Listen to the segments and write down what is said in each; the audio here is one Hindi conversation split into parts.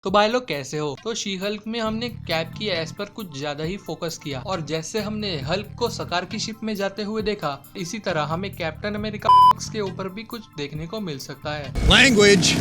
तो भाई लोग कैसे हो। तो शी हल्क में हमने कैप की एस पर कुछ ज्यादा ही फोकस किया और जैसे हमने हल्क को सकार की शिप में जाते हुए देखा, इसी तरह हमें कैप्टन अमेरिका के ऊपर भी कुछ देखने को मिल सकता है। Language.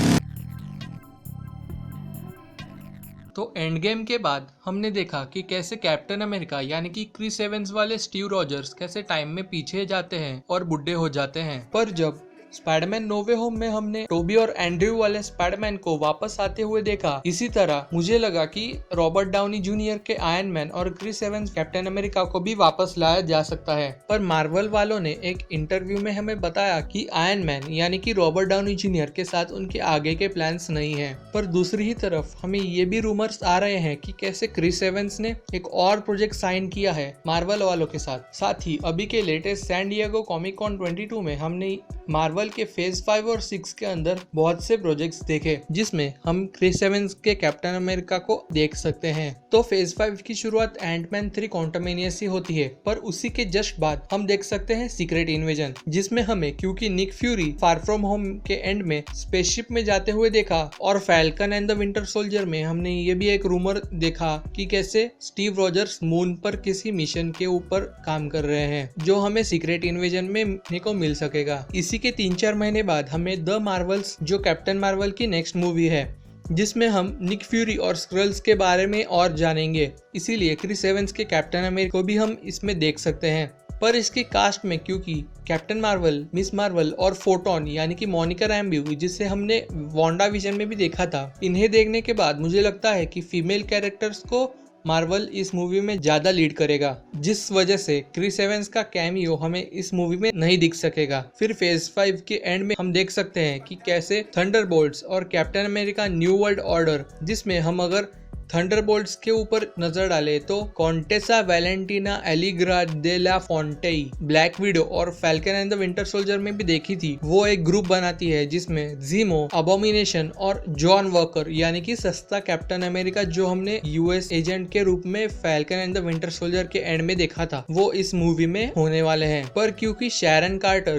तो एंड गेम के बाद हमने देखा कि कैसे कैप्टन अमेरिका यानी कि क्रिस एवंस वाले स्टीव रॉजर्स कैसे टाइम में पीछे जाते हैं और बुढ़े हो जाते हैं। पर जब स्पाइडरमैन नो वे होम में हमने टोबी और एंड्रयू वाले स्पाइडरमैन को वापस आते हुए देखा, इसी तरह मुझे लगा कि रॉबर्ट डाउनी जूनियर के आयरन मैन और क्रिस एवंस कैप्टन अमेरिका को भी वापस लाया जा सकता है। पर मार्वल वालों ने एक इंटरव्यू में हमें बताया कि आयरन मैन यानी कि रॉबर्ट डाउनी जूनियर के साथ उनके आगे के प्लान्स नहीं है। पर दूसरी ही तरफ हमें ये भी रूमर्स आ रहे हैं कि कैसे क्रिस एवंस ने एक और प्रोजेक्ट साइन किया है मार्वल वालों के साथ ही अभी के latest San Diego Comic Con 22 में हमने मार्वल के फेज 5 और 6 के अंदर बहुत से प्रोजेक्ट्स देखे जिसमें हम क्रिस एवंस के कैप्टन अमेरिका को देख सकते हैं। तो फेज 5 की शुरुआत एंटमैन 3 क्वांटमेनियस से होती है, पर उसी के जस्ट बाद हम देख सकते हैं सीक्रेट इन्वेजन, जिसमें हमें क्योंकि Nick Fury Far From Home के एंड में स्पेसशिप में जाते हुए देखा और Falcon and the Winter Soldier में हमने ये भी एक रूमर देखा कि कैसे स्टीव रॉजर्स मून पर किसी मिशन के ऊपर काम कर रहे हैं जो हमें सीक्रेट इन्वेजन में देखने को मिल सकेगा। इसी के 3-4 महीने बाद हमें द मार्वल्स जो कैप्टन मार्वल की नेक्स्ट मूवी है जिसमें हम निक फ्यूरी और स्क्रल्स के बारे में और जानेंगे, इसीलिए क्रिस एवंस के कैप्टन अमेरिका को भी हम इसमें देख सकते हैं। पर इसकी कास्ट में क्योंकि कैप्टन मार्वल, मिस मार्वल और फोटोन यानी कि मोनिका रैम्ब्यू जिसे हमने वांडा विजन में भी देखा था, इन्हें देखने के बाद मुझे लगता है कि फीमेल कैरेक्टर्स को मार्वल इस मूवी में ज्यादा लीड करेगा, जिस वजह से क्रिस एवंस का कैमियो हमें इस मूवी में नहीं दिख सकेगा। फिर फेज 5 के एंड में हम देख सकते हैं कि कैसे थंडरबोल्ट्स और captain America new world order, जिसमें हम अगर थंडरबोल्ट्स के ऊपर नजर डाले तो कॉन्टेसा वैलेंटिना एलिग्रा दे ला फोंटेई, ब्लैक विडो और Falcon and the Winter Soldier में भी देखी थी। वो एक ग्रुप बनाती है जिसमें जीमो, अबोमिनेशन और जॉन वॉकर यानी कि सस्ता कैप्टन अमेरिका जो हमने यूएस एजेंट के रूप में falcon and the Winter soldier के एंड में देखा था, वो इस मूवी में होने वाले हैं। पर क्योंकि शैरन कार्टर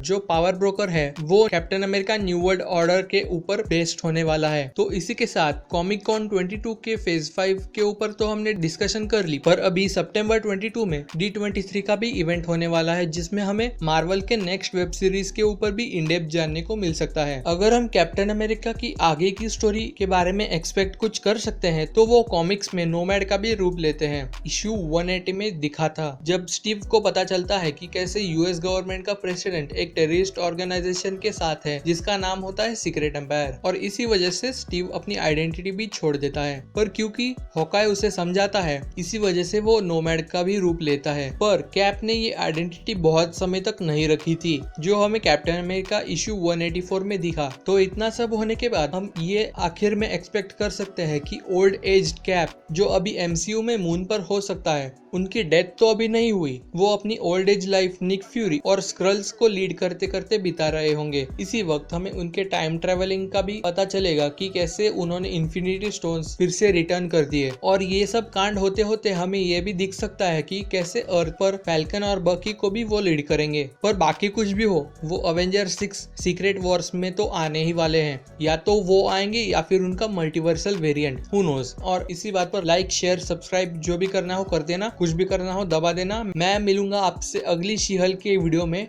जो पावर ब्रोकर है वो captain America new world order के ऊपर बेस्ड होने वाला है। तो इसी के साथ कॉमिक कॉन 22 के फेज 5 के ऊपर तो हमने डिस्कशन कर ली, पर अभी सितंबर 22 में D23 का भी इवेंट होने वाला है जिसमें हमें मार्वल के नेक्स्ट वेब सीरीज के ऊपर भी इन डेप्थ जानने को मिल सकता है। अगर हम कैप्टन अमेरिका की आगे की स्टोरी के बारे में एक्सपेक्ट कुछ कर सकते हैं तो वो कॉमिक्स में नोमैड का भी रूप लेते हैं। इश्यू 180 में दिखा था जब स्टीव को पता चलता है कि कैसे यूएस गवर्नमेंट का प्रेसिडेंट एक टेररिस्ट ऑर्गेनाइजेशन के साथ है जिसका नाम होता है सीक्रेट एम्पायर, और इसी वजह से स्टीव अपनी आइडेंटिटी भी छोड़ देता है। पर क्योंकि हॉकाई उसे समझाता है, इसी वजह से वो नोमैड का भी रूप लेता है। पर कैप ने ये आइडेंटिटी बहुत समय तक नहीं रखी थी जो हमें कैप्टन अमेरिका इश्यू 184 में दिखा। तो इतना सब होने के बाद हम ये आखिर में एक्सपेक्ट कर सकते हैं कि ओल्ड एज कैप जो अभी एमसीयू में मून पर हो सकता है, उनकी डेथ तो अभी नहीं हुई, वो अपनी old age life Nick Fury और स्क्रल्स को लीड करते करते बिता रहे होंगे। इसी वक्त हमें उनके टाइम ट्रेवलिंग का भी पता चलेगा कि कैसे उन्होंने इन्फिनिटी स्टोन्स फिर से रिटर्न कर दिए, और ये सब कांड होते होते हमें ये भी दिख सकता है कि कैसे अर्थ पर फैल्कन और बकी को भी वो लीड करेंगे। पर बाकी कुछ भी हो, वो अवेंजर 6 सीक्रेट वॉर्स में तो आने ही वाले हैं, या तो वो आएंगे या फिर उनका मल्टीवर्सल वेरिएंट, हु नोज। और इसी बात पर लाइक, शेयर, सब्सक्राइब जो भी करना हो कर देना, कुछ भी करना हो दबा देना। मैं मिलूंगा आपसे अगली शी हल्क के वीडियो में।